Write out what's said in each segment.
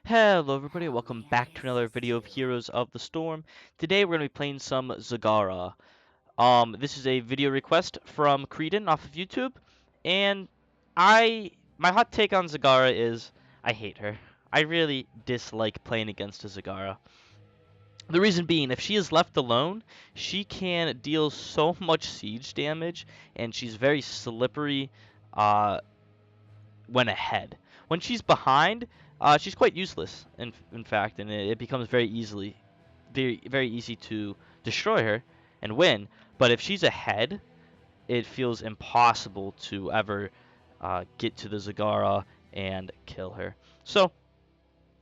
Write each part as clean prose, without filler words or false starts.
Hello everybody, welcome back to another video of Heroes of the Storm. Today we're going to be playing some Zagara. This is a video request from Creedon off of YouTube, and my hot take on Zagara is I hate her. I really dislike playing against a Zagara. The reason being, if she is left alone, she can deal so much siege damage, and she's very slippery when ahead. When she's behind, she's quite useless, in fact, and it becomes very easy to destroy her and win. But if she's ahead, it feels impossible to ever get to the Zagara and kill her. So,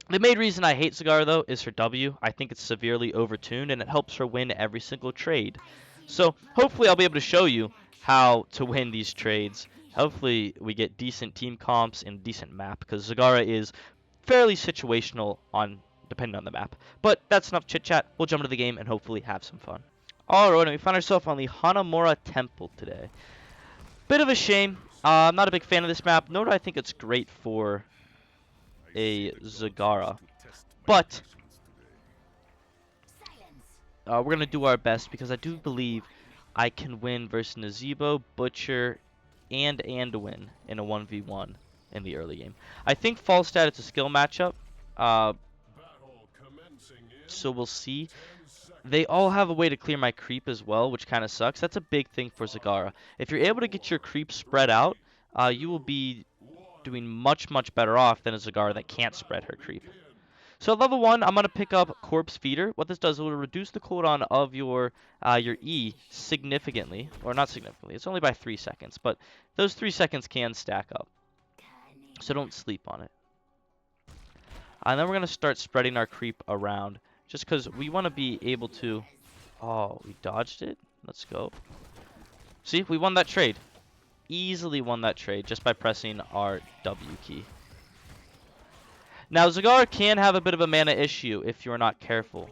the main reason I hate Zagara, though, is her W. I think it's severely overtuned, and it helps her win every single trade. So, hopefully I'll be able to show you how to win these trades. Hopefully we get decent team comps and decent map, because Zagara is fairly situational depending on the map. But that's enough chit-chat. We'll jump into the game and hopefully have some fun. Alright, we find ourselves on the Hanamura Temple today. Bit of a shame. I'm not a big fan of this map, nor do I think it's great for a Zagara, but we're going to do our best because I do believe I can win versus Nazebo, Butcher, and Anduin in a 1v1 in the early game. I think Falstad it's a skill matchup, so we'll see. They all have a way to clear my creep as well, which kind of sucks. That's a big thing for Zagara. If you're able to get your creep spread out, you will be doing much better off than a Zagara that can't spread her creep. So at level 1, I'm going to pick up Corpse Feeder. What this does, it will reduce the cooldown of your E significantly, or not significantly, it's only by 3 seconds, but those 3 seconds can stack up. So don't sleep on it. And then we're going to start spreading our creep around, just because we want to be able to... Oh, we dodged it? Let's go. See, we won that trade. Easily won that trade just by pressing our W key. Now, Zagara can have a bit of a mana issue if you're not careful.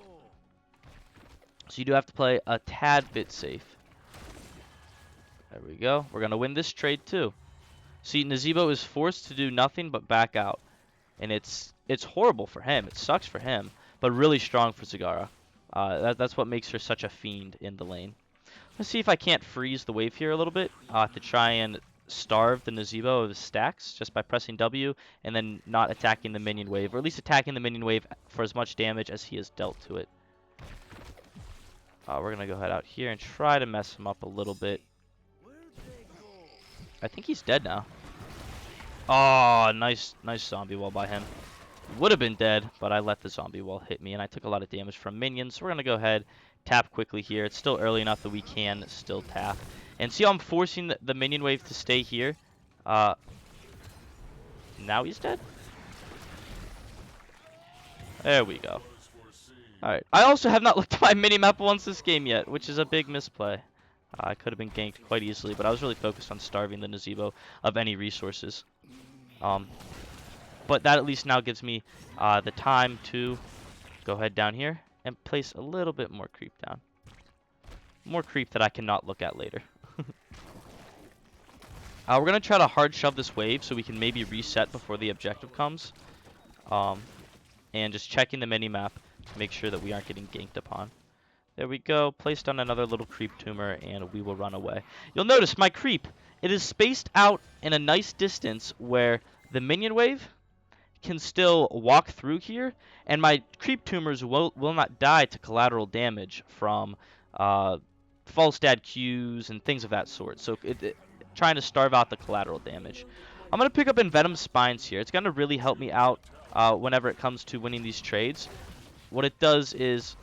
So you do have to play a tad bit safe. There we go. We're going to win this trade too. See, Nazebo is forced to do nothing but back out. And it's horrible for him. It sucks for him, but really strong for Zagara. That's what makes her such a fiend in the lane. Let's see if I can't freeze the wave here a little bit to try and starve the Nazebo of his stacks just by pressing W and then not attacking the minion wave, or at least attacking the minion wave for as much damage as he has dealt to it. We're going to go ahead out here and try to mess him up a little bit. I think he's dead now. Oh, nice zombie wall by him. Would have been dead, but I let the zombie wall hit me, and I took a lot of damage from minions. So we're going to go ahead, tap quickly here. It's still early enough that we can still tap. And see how I'm forcing the minion wave to stay here? Now he's dead? There we go. Alright. I also have not looked at my minimap once this game yet, which is a big misplay. I could have been ganked quite easily, but I was really focused on starving the Nazebo of any resources. But that at least now gives me the time to go ahead down here and place a little bit more creep down. More creep that I cannot look at later. We're going to try to hard shove this wave so we can maybe reset before the objective comes. And just checking the minimap to make sure that we aren't getting ganked upon. There we go. Placed on another little creep tumor, and we will run away. You'll notice my creep, it is spaced out in a nice distance where the minion wave can still walk through here, and my creep tumors will not die to collateral damage from Falstad Qs and things of that sort. So trying to starve out the collateral damage. I'm going to pick up Envenom Spines here. It's going to really help me out whenever it comes to winning these trades. What it does is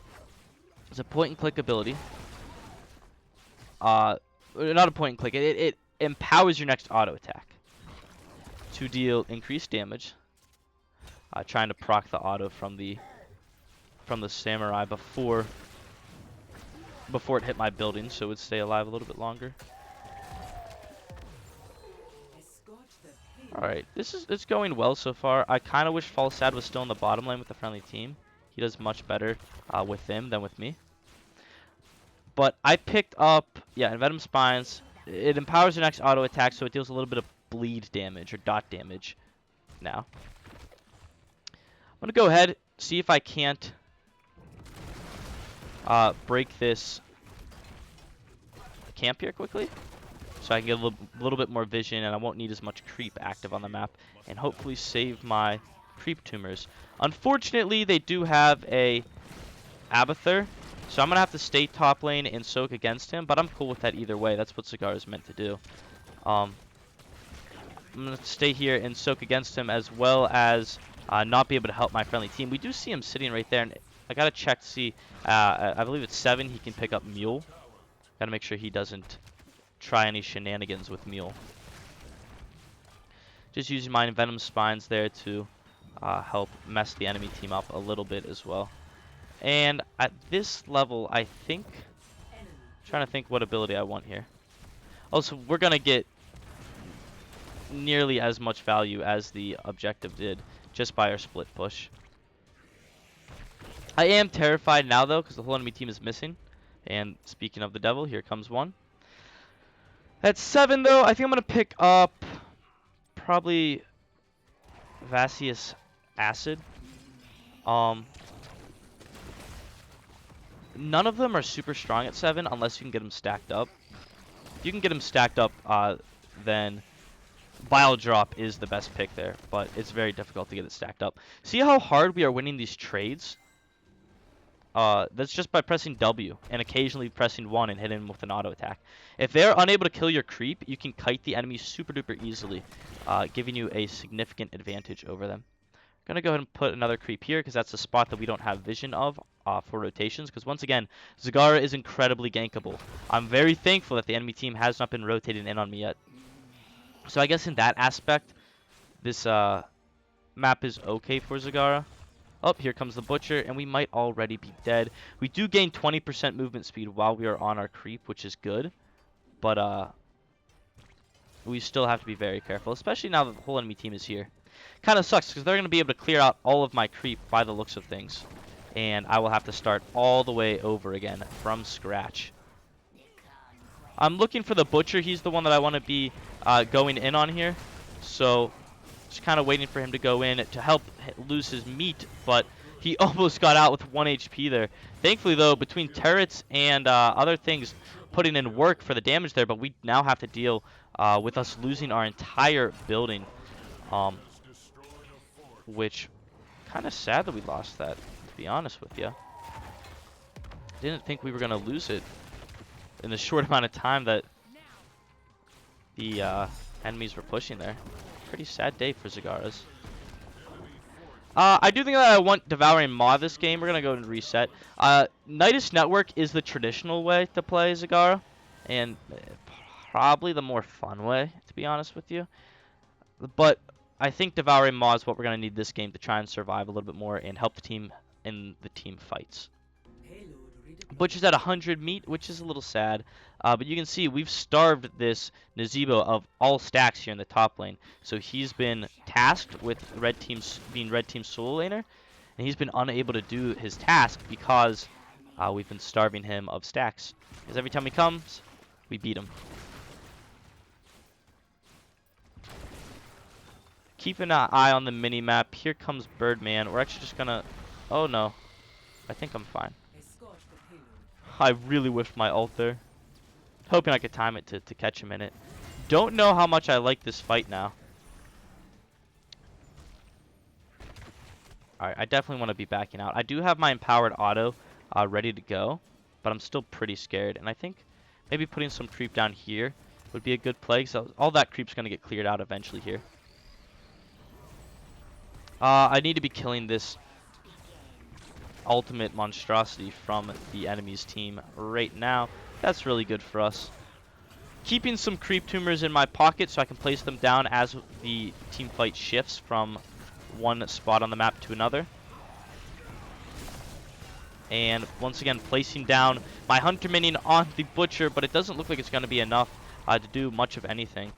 it's a point-and-click ability. Not a point-and-click. It empowers your next auto attack to deal increased damage. Trying to proc the auto from the samurai before it hit my building, so it would stay alive a little bit longer. All right, it's going well so far. I kind of wish Falstad was still in the bottom lane with the friendly team. He does much better with them than with me. But I picked up, Envenom Spines. It empowers your next auto attack, so it deals a little bit of bleed damage or dot damage now. I'm going to go ahead, see if I can't break this camp here quickly, so I can get a little bit more vision, and I won't need as much creep active on the map, and hopefully save my creep tumors. Unfortunately, they do have a Abathur, so I'm going to have to stay top lane and soak against him, but I'm cool with that either way. That's what Zagara is meant to do. I'm going to stay here and soak against him, as well as not be able to help my friendly team. We do see him sitting right there, and I got to check to see, I believe it's 7, he can pick up Mule. Got to make sure he doesn't try any shenanigans with Mule. Just using my Venom Spines there to help mess the enemy team up a little bit as well. And at this level, I think, trying to think what ability I want here. Also, we're going to get nearly as much value as the objective did just by our split push. I am terrified now, though, because the whole enemy team is missing. And speaking of the devil, here comes one. At 7, though, I think I'm going to pick up probably Vasius Acid. None of them are super strong at 7 unless you can get them stacked up. If you can get them stacked up, then Bile Drop is the best pick there, but it's very difficult to get it stacked up. See how hard we are winning these trades? That's just by pressing W and occasionally pressing 1 and hitting him with an auto attack. If they're unable to kill your creep, you can kite the enemy super duper easily, giving you a significant advantage over them. I'm going to go ahead and put another creep here because that's the spot that we don't have vision of for rotations. Because once again, Zagara is incredibly gankable. I'm very thankful that the enemy team has not been rotating in on me yet. So I guess in that aspect, this map is okay for Zagara. Oh, here comes the Butcher, and we might already be dead. We do gain 20% movement speed while we are on our creep, which is good. But we still have to be very careful, especially now that the whole enemy team is here. Kind of sucks because they're going to be able to clear out all of my creep by the looks of things. And I will have to start all the way over again from scratch. I'm looking for the Butcher. He's the one that I want to be going in on here. So just kind of waiting for him to go in to help lose his meat. But he almost got out with 1 HP there. Thankfully, though, between turrets and other things putting in work for the damage there. But we now have to deal with us losing our entire building. Which, kind of sad that we lost that, to be honest with you. Didn't think we were going to lose it in the short amount of time that the enemies were pushing there. Pretty sad day for Zagara's. I do think that I want Devouring Maw this game. We're going to go and reset. Nidus Network is the traditional way to play Zagara, and probably the more fun way, to be honest with you. But I think Devouring Maw is what we're going to need this game to try and survive a little bit more and help the team in the team fights. Butcher's at 100 meat, which is a little sad. But you can see we've starved this Nazebo of all stacks here in the top lane. So he's been tasked with being red team's solo laner. And he's been unable to do his task because we've been starving him of stacks. Because every time he comes, we beat him. Keep an eye on the mini-map. Here comes Birdman. We're actually just gonna... Oh, no. I think I'm fine. I really whiffed my ult there. Hoping I could time it to catch him in it. Don't know how much I like this fight now. Alright, I definitely want to be backing out. I do have my empowered auto ready to go. But I'm still pretty scared. And I think maybe putting some creep down here would be a good play. So all that creep's going to get cleared out eventually here. I need to be killing this ultimate monstrosity from the enemy's team right now. That's really good for us. Keeping some creep tumors in my pocket so I can place them down as the team fight shifts from one spot on the map to another. And once again, placing down my Hunter Minion on the Butcher, but it doesn't look like it's going to be enough to do much of anything.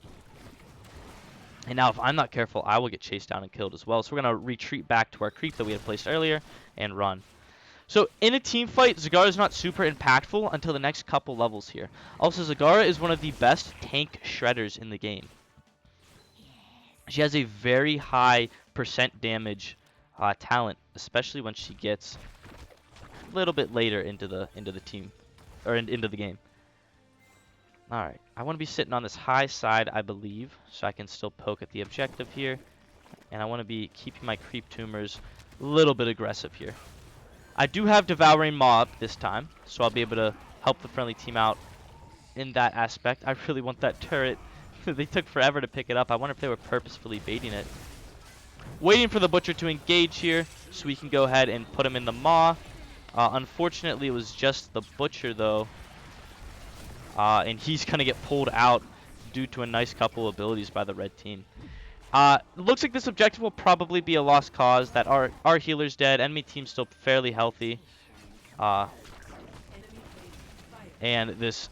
And now if I'm not careful, I will get chased down and killed as well. So we're going to retreat back to our creep that we had placed earlier and run. So in a team fight, Zagara is not super impactful until the next couple levels here. Also, Zagara is one of the best tank shredders in the game. She has a very high % damage talent, especially when she gets a little bit later into the team or into the game. All right, I want to be sitting on this high side, I believe, so I can still poke at the objective here, and I want to be keeping my creep tumors a little bit aggressive here. I do have Devouring Mob this time, so I'll be able to help the friendly team out in that aspect. I really want that turret. They took forever to pick it up. I wonder if they were purposefully baiting it. Waiting for the Butcher to engage here so we can go ahead and put him in the maw. Unfortunately, it was just the Butcher, though. And he's going to get pulled out due to a nice couple abilities by the red team. Looks like this objective will probably be a lost cause. That our healer's dead. Enemy team's still fairly healthy. And this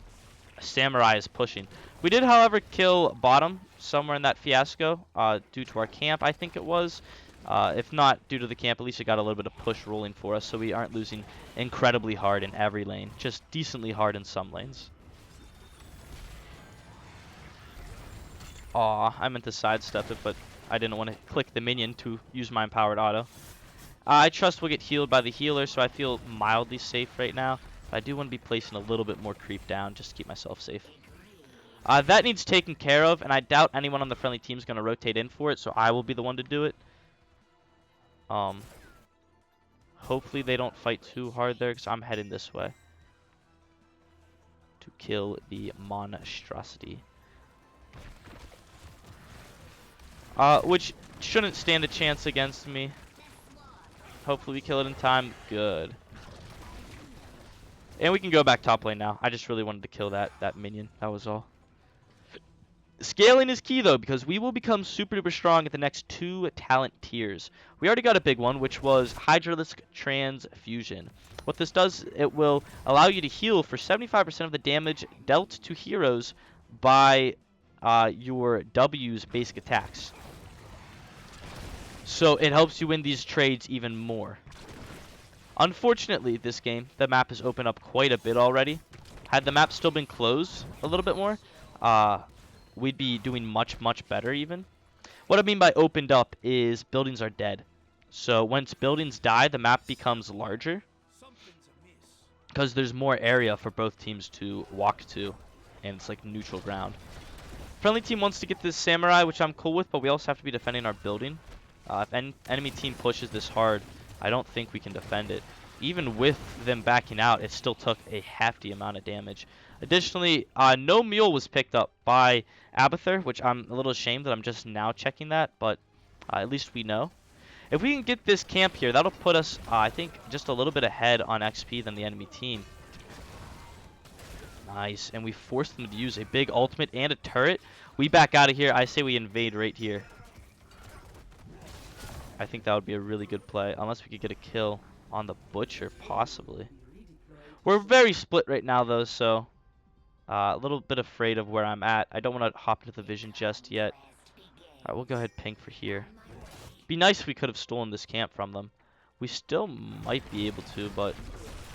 Samurai is pushing. We did, however, kill bottom somewhere in that fiasco due to our camp, I think it was. If not due to the camp, at least it got a little bit of push rolling for us, so we aren't losing incredibly hard in every lane. Just decently hard in some lanes. Aw, I meant to sidestep it, but I didn't want to click the minion to use my empowered auto. I trust we'll get healed by the healer, so I feel mildly safe right now. But I do want to be placing a little bit more creep down just to keep myself safe. That needs taken care of, and I doubt anyone on the friendly team is going to rotate in for it, so I will be the one to do it. Hopefully they don't fight too hard there, because I'm heading this way to kill the monstrosity. Which shouldn't stand a chance against me. Hopefully we kill it in time. Good. And we can go back top lane now. I just really wanted to kill that minion. That was all. Scaling is key, though, because we will become super duper strong at the next 2 talent tiers. We already got a big one, which was Hydralisk Transfusion. What this does, it will allow you to heal for 75% of the damage dealt to heroes by your W's basic attacks. So it helps you win these trades even more. Unfortunately, this game, the map has opened up quite a bit already. Had the map still been closed a little bit more, we'd be doing much, much better even. What I mean by opened up is buildings are dead. So once buildings die, the map becomes larger because there's more area for both teams to walk to, and it's like neutral ground. Friendly team wants to get this Samurai, which I'm cool with, but we also have to be defending our building. If enemy team pushes this hard, I don't think we can defend it. Even with them backing out, it still took a hefty amount of damage. Additionally, no mule was picked up by Abathur, which I'm a little ashamed that I'm just now checking that, but at least we know. If we can get this camp here, that'll put us, I think, just a little bit ahead on XP than the enemy team. Nice, and we forced them to use a big ultimate and a turret. We back out of here. I say we invade right here. I think that would be a really good play, unless we could get a kill on the Butcher, possibly. We're very split right now, though, so a little bit afraid of where I'm at. I don't want to hop into the vision just yet. All right, we'll go ahead and ping for here. Be nice if we could have stolen this camp from them. We still might be able to, but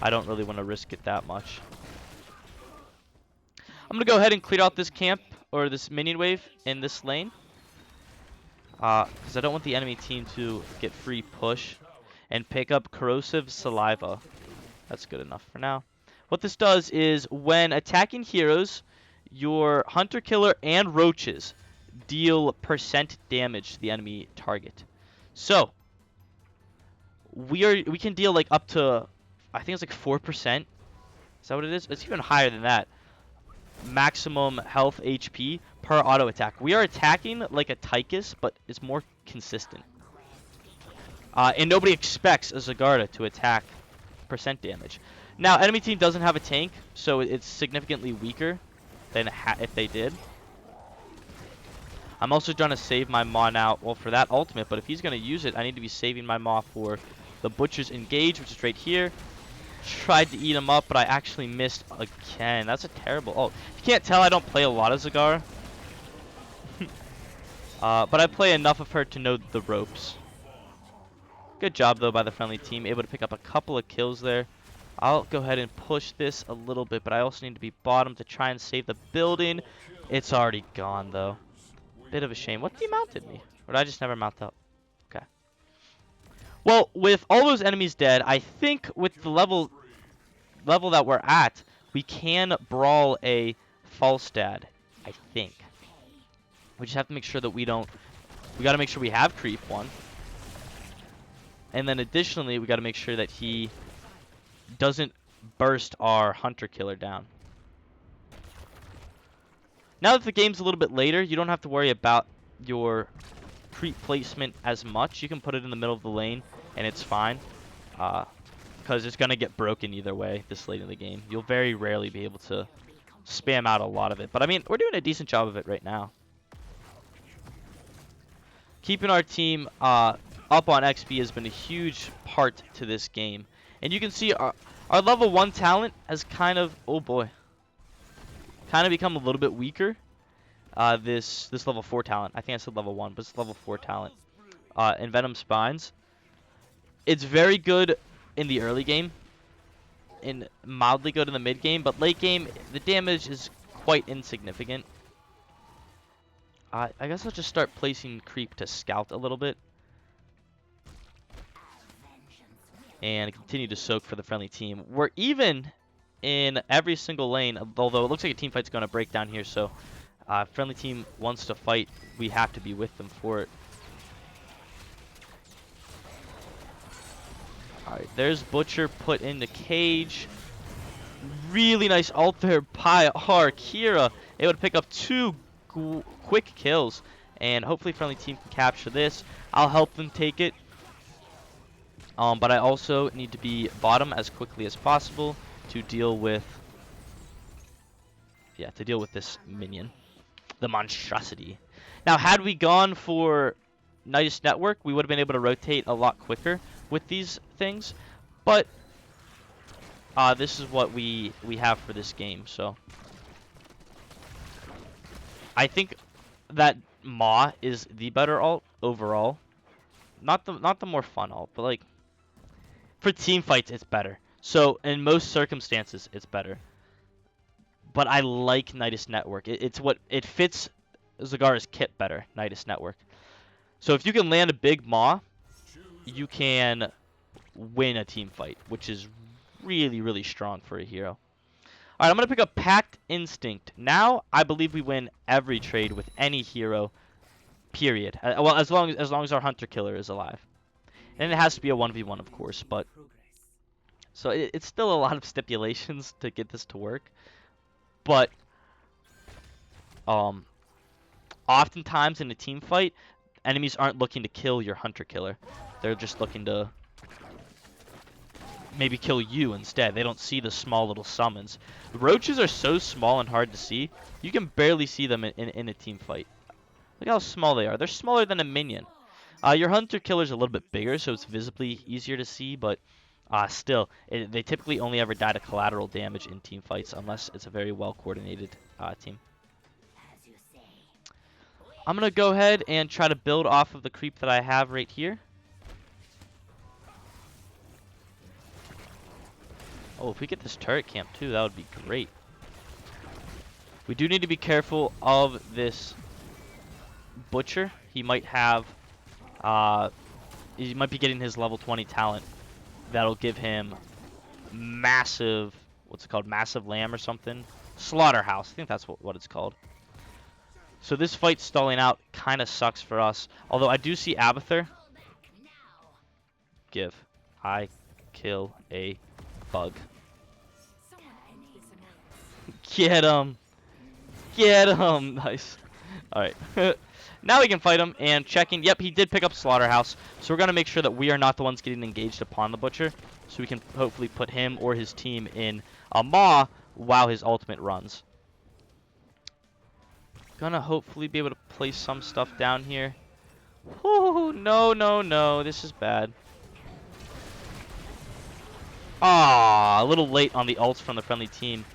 I don't really want to risk it that much. I'm going to go ahead and clear out this camp, or this minion wave, in this lane. Because I don't want the enemy team to get free push and pick up Corrosive Saliva. That's good enough for now. What this does is when attacking heroes, your Hunter Killer and Roaches deal % damage to the enemy target. So we can deal like up to, I think it's like 4%. Is that what it is? It's even higher than that. Maximum health HP per auto attack. We are attacking like a Tychus, but it's more consistent. And nobody expects a Zagara to attack % damage. Now, enemy team doesn't have a tank, so it's significantly weaker than if they did. I'm also trying to save my Maw now, well, for that ultimate, but if he's going to use it, I need to be saving my Maw for the Butcher's Engage, which is right here. Tried to eat him up, but I actually missed again. That's a terrible... Oh, you can't tell I don't play a lot of Zagara. But I play enough of her to know the ropes. Good job, though, by the friendly team. Able to pick up a couple of kills there. I'll go ahead and push this a little bit, but I also need to be bottom to try and save the building. It's already gone, though. Bit of a shame. What demounted me? Or did I just never mount up? Okay. Well, with all those enemies dead, I think with the level that we're at, we can brawl a Falstad. I think. We just have to make sure that we don't. We got to make sure we have creep one, and then additionally, we got to make sure that he doesn't burst our hunter killer down. Now that the game's a little bit later, you don't have to worry about your creep placement as much. You can put it in the middle of the lane, and it's fine. Because it's going to get broken either way this late in the game. You'll very rarely be able to spam out a lot of it. But, I mean, we're doing a decent job of it right now. Keeping our team up on XP has been a huge part to this game. And you can see our level 1 talent has kind of, oh boy, kind of become a little bit weaker. This level 4 talent. I think I said level 1, but it's level 4 talent. In Venom Spines. It's very good in the early game. And mildly good in the mid game. But late game, the damage is quite insignificant. I guess I'll just start placing creep to scout a little bit. And continue to soak for the friendly team. We're even in every single lane, although it looks like a team fight's going to break down here. So, friendly team wants to fight. We have to be with them for it. Alright, there's Butcher put in the cage. Really nice ult there by our Kira. Able to pick up 2 quick kills. And hopefully friendly team can capture this. I'll help them take it. But I also need to be bottom as quickly as possible to deal with this minion. The monstrosity. Now, had we gone for Nidus Network, we would have been able to rotate a lot quicker with these things. But this is what we have for this game, so I think that Maw is the better ult overall. Not the more fun ult, but like for team fights it's better. So in most circumstances it's better. But I like Nidus Network. It fits Zagara's kit better, Nidus Network. So if you can land a big Maw, you can win a team fight, which is really, really strong for a hero. Alright, I'm going to pick up Pact Instinct. Now, I believe we win every trade with any hero, period. Well, as long as our Hunter Killer is alive. And it has to be a 1v1, of course, but... So, it's still a lot of stipulations to get this to work. But, oftentimes in a team fight, enemies aren't looking to kill your Hunter Killer. They're just looking to maybe kill you instead. They don't see the small little summons. Roaches are so small and hard to see. You can barely see them in a team fight. Look how small they are. They're smaller than a minion. Your Hunter Killer's a little bit bigger, so it's visibly easier to see, but still, they typically only ever die to collateral damage in team fights, unless it's a very well-coordinated team. I'm going to go ahead and try to build off of the creep that I have right here. Oh, if we get this turret camp too, that would be great. We do need to be careful of this Butcher. He might have, he might be getting his level 20 talent. That'll give him massive, what's it called, massive lamb or something? Slaughterhouse, I think that's what it's called. So this fight stalling out kind of sucks for us. Although I do see Abathur. Give. I kill a bug. Get him. Get him. Nice. Alright. Now we can fight him, and checking. Yep, he did pick up Slaughterhouse. So we're going to make sure that we are not the ones getting engaged upon the Butcher. So we can hopefully put him or his team in a Maw while his ultimate runs. Gonna hopefully be able to place some stuff down here. Oh, no, no, no. This is bad. Ah, a little late on the ults from the friendly team.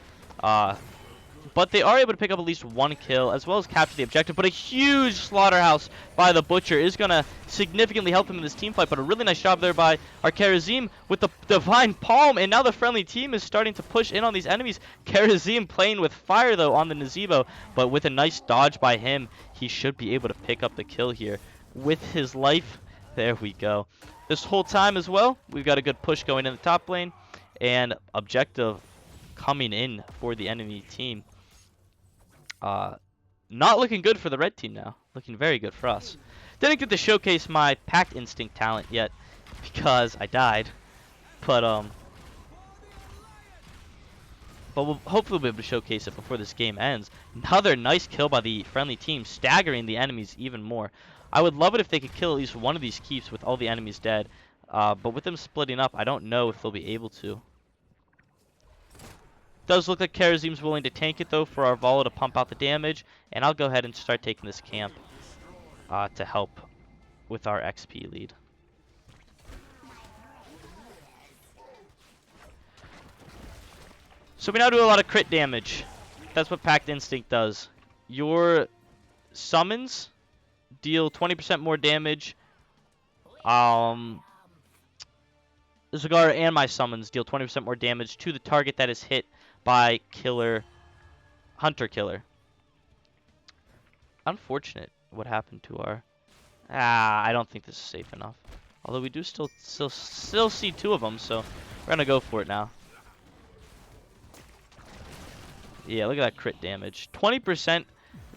But they are able to pick up at least 1 kill, as well as capture the objective. But a huge Slaughterhouse by the Butcher is going to significantly help him in this team fight. But a really nice job there by our Karazim with the Divine Palm. And now the friendly team is starting to push in on these enemies. Karazim playing with fire, though, on the Nazebo. But with a nice dodge by him, he should be able to pick up the kill here. With his life There we go. This whole time as well, we've got a good push going in the top lane, and objective coming in for the enemy team. Not looking good for the red team now. Looking very good for us. Didn't get to showcase my Pact Instinct talent yet because I died. But we'll hopefully be able to showcase it before this game ends. Another nice kill by the friendly team, staggering the enemies even more. I would love it if they could kill at least one of these keeps with all the enemies dead. But with them splitting up, I don't know if they'll be able to. Does look like Karazim's willing to tank it though for our Valla to pump out the damage, and I'll go ahead and start taking this camp to help with our XP lead. So we now do a lot of crit damage. That's what Pact Instinct does. Your summons deal 20% more damage. Zagara and my summons deal 20% more damage to the target that is hit by Hunter Killer. Unfortunate what happened to our... I don't think this is safe enough. Although we do still see two of them, so we're going to go for it now. Yeah, look at that crit damage. 20%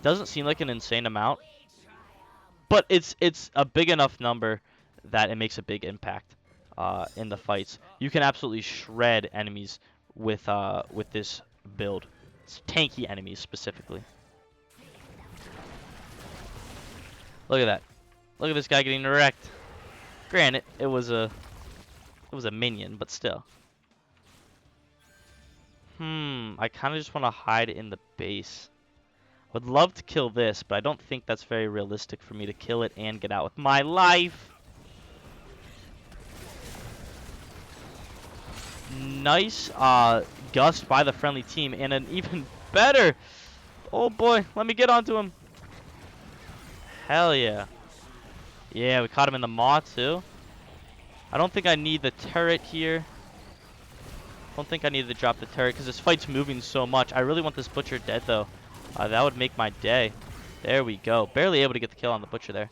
doesn't seem like an insane amount, but it's a big enough number that it makes a big impact in the fights. You can absolutely shred enemies with this build. It's tanky enemies specifically. Look at that. Look at this guy getting wrecked. Granted, it was a minion, but still. I kind of just want to hide in the base. Would love to kill this, but I don't think that's very realistic for me to kill it and get out with my life. Nice gust by the friendly team, and an even better. Oh boy, let me get onto him. Hell yeah. Yeah, we caught him in the maw too. I don't think I need the turret here. Don't think I needed to drop the turret because this fight's moving so much. I really want this butcher dead though. That would make my day. There we go. Barely able to get the kill on the butcher there.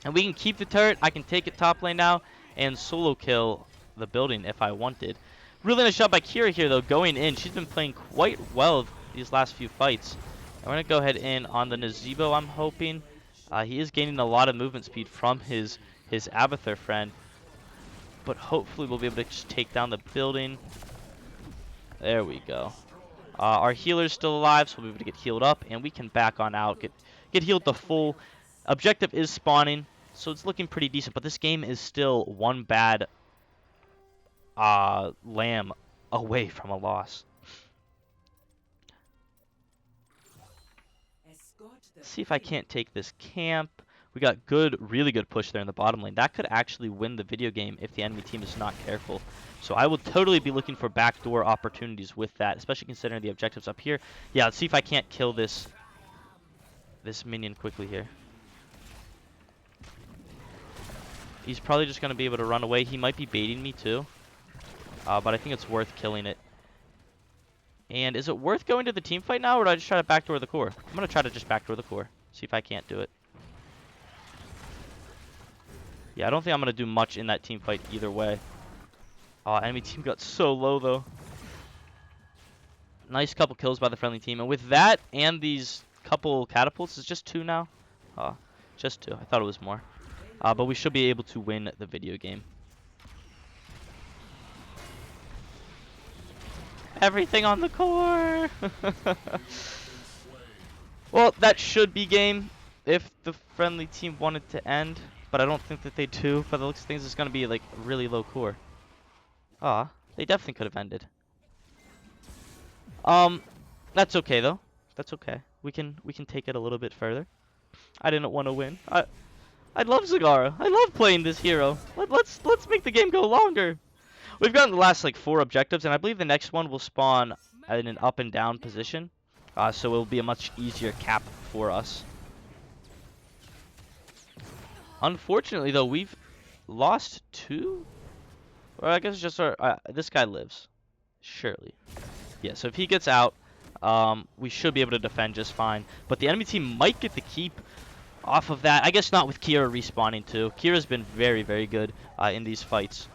And we can keep the turret. I can take it top lane now and solo kill the building if I wanted. Really nice shot by Kira here though, going in. She's been playing quite well these last few fights. I'm going to go ahead in on the Nazebo, I'm hoping. He is gaining a lot of movement speed from his Abathur friend. But hopefully we'll be able to just take down the building. There we go. Our healer's still alive, so we'll be able to get healed up, and we can back on out, get healed to full. Objective is spawning, so it's looking pretty decent, but this game is still one bad lamb away from a loss. Let's see if I can't take this camp. We got really good push there in the bottom lane. That could actually win the video game if the enemy team is not careful. So I will totally be looking for backdoor opportunities with that, especially considering the objectives up here. Yeah, let's see if I can't kill this minion quickly here. He's probably just going to be able to run away. He might be baiting me too. But I think it's worth killing it. And is it worth going to the team fight now, or do I just try to backdoor the core? I'm going to try to just backdoor the core. See if I can't do it. Yeah, I don't think I'm going to do much in that team fight either way. Enemy team got so low, though. Nice couple kills by the friendly team. And with that and these couple catapults, it's just 2 now. Just 2. I thought it was more. But we should be able to win the video game. Everything on the core! Well, that should be game if the friendly team wanted to end. But I don't think that they do. By the looks of things, it's going to be like really low core. They definitely could have ended. That's okay though. That's okay. We can take it a little bit further. I didn't want to win. I love Zagara. I love playing this hero. Let's make the game go longer. We've gotten the last like 4 objectives, and I believe the next one will spawn in an up and down position. So it will be a much easier cap for us. Unfortunately, though, we've lost 2. Or I guess it's just our... this guy lives. Surely. Yeah, so if he gets out, we should be able to defend just fine. But the enemy team might get the keep. off of that. I guess not with Kira respawning too. Kira's been very, very good in these fights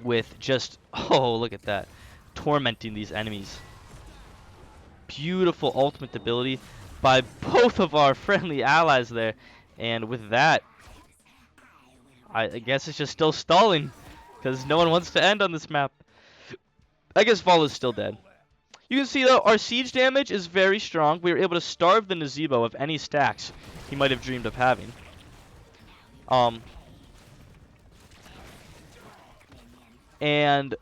with just, oh, look at that, tormenting these enemies. Beautiful ultimate ability by both of our friendly allies there. And with that, I guess it's just still stalling because no one wants to end on this map. I guess Vol is still dead. You can see though, our siege damage is very strong. We were able to starve the Nazebo of any stacks he might have dreamed of having. And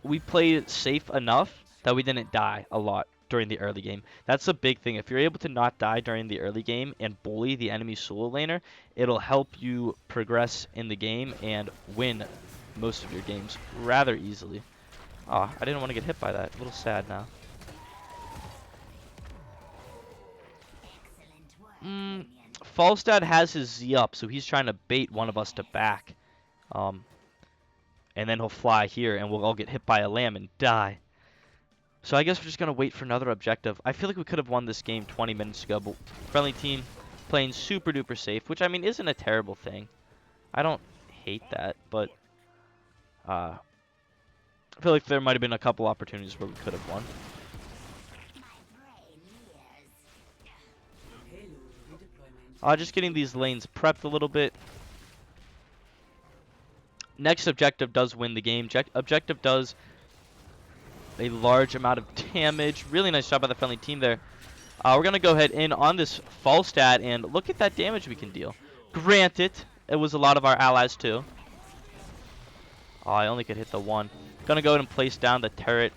we played it safe enough that we didn't die a lot during the early game. That's a big thing. If you're able to not die during the early game and bully the enemy solo laner, it'll help you progress in the game and win most of your games rather easily. Ah, I didn't want to get hit by that. A little sad now. Falstad has his Z up, so he's trying to bait one of us to back. And then he'll fly here, and we'll all get hit by a lamb and die. So I guess we're just going to wait for another objective. I feel like we could have won this game 20 minutes ago, but friendly team playing super duper safe, which I mean isn't a terrible thing. I don't hate that, but I feel like there might have been a couple opportunities where we could have won. Just getting these lanes prepped a little bit. Next objective does win the game. Objective does a large amount of damage. Really nice job by the friendly team there. We're going to go ahead in on this Falstad and look at that damage we can deal. Granted, it was a lot of our allies too. Oh, I only could hit the one. Going to go ahead and place down the turret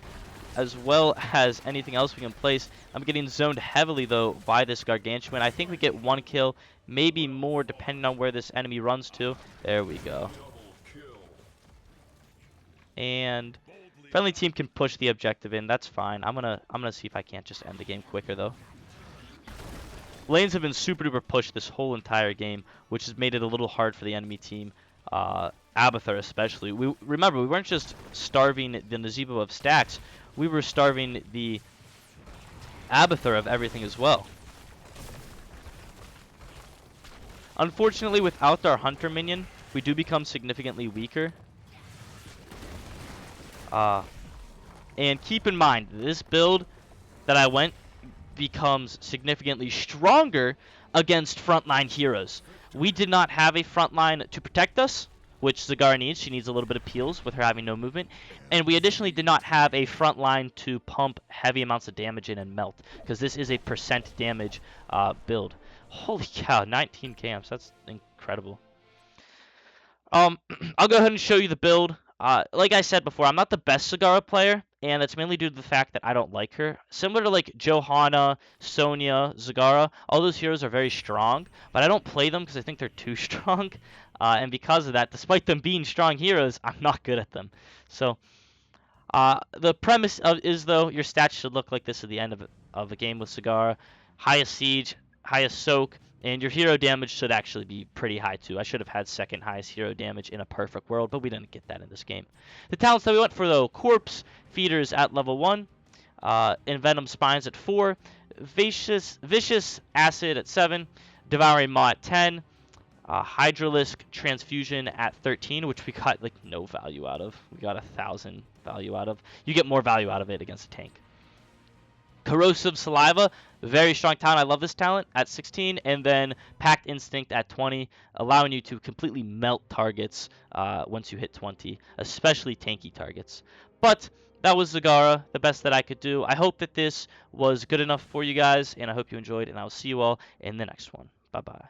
as well as anything else we can place. I'm getting zoned heavily though by this Gargantuan. I think we get one kill, maybe more depending on where this enemy runs to. There we go. And friendly team can push the objective in. That's fine. I'm gonna see if I can't just end the game quicker though. Lanes have been super duper pushed this whole entire game, which has made it a little hard for the enemy team. Abathur especially. Remember, we weren't just starving the Nazebo of stacks. We were starving the Abathur of everything as well. Unfortunately, without our Hunter minion, we do become significantly weaker. And keep in mind, this build that I went becomes significantly stronger against frontline heroes. We did not have a frontline to protect us, which Zagara needs. She needs a little bit of peels with her having no movement. And we additionally did not have a frontline to pump heavy amounts of damage in and melt, because this is a percent damage build. Holy cow, 19 camps. That's incredible. I'll go ahead and show you the build. Like I said before, I'm not the best Zagara player, and that's mainly due to the fact that I don't like her. Similar to like Johanna, Sonya, Zagara, all those heroes are very strong, but I don't play them because I think they're too strong. And because of that, despite them being strong heroes, I'm not good at them. So the premise is, though, your stats should look like this at the end of a game with Zagara. Highest siege, highest soak, and your hero damage should actually be pretty high too. I should have had second highest hero damage in a perfect world, but we didn't get that in this game. The talents that we went for though: Corpse Feeders at level 1, Envenom Spines at 4, Vicious Acid at 7, Devouring Maw at 10, Hydralisk Transfusion at 13, which we got like no value out of. We got 1,000 value out of. You get more value out of it against a tank. Corrosive Saliva, very strong talent. I love this talent at 16, and then Packed Instinct at 20, allowing you to completely melt targets once you hit 20, especially tanky targets. But that was Zagara, the best that I could do. I hope that this was good enough for you guys, and I hope you enjoyed, and I will see you all in the next one. Bye-bye.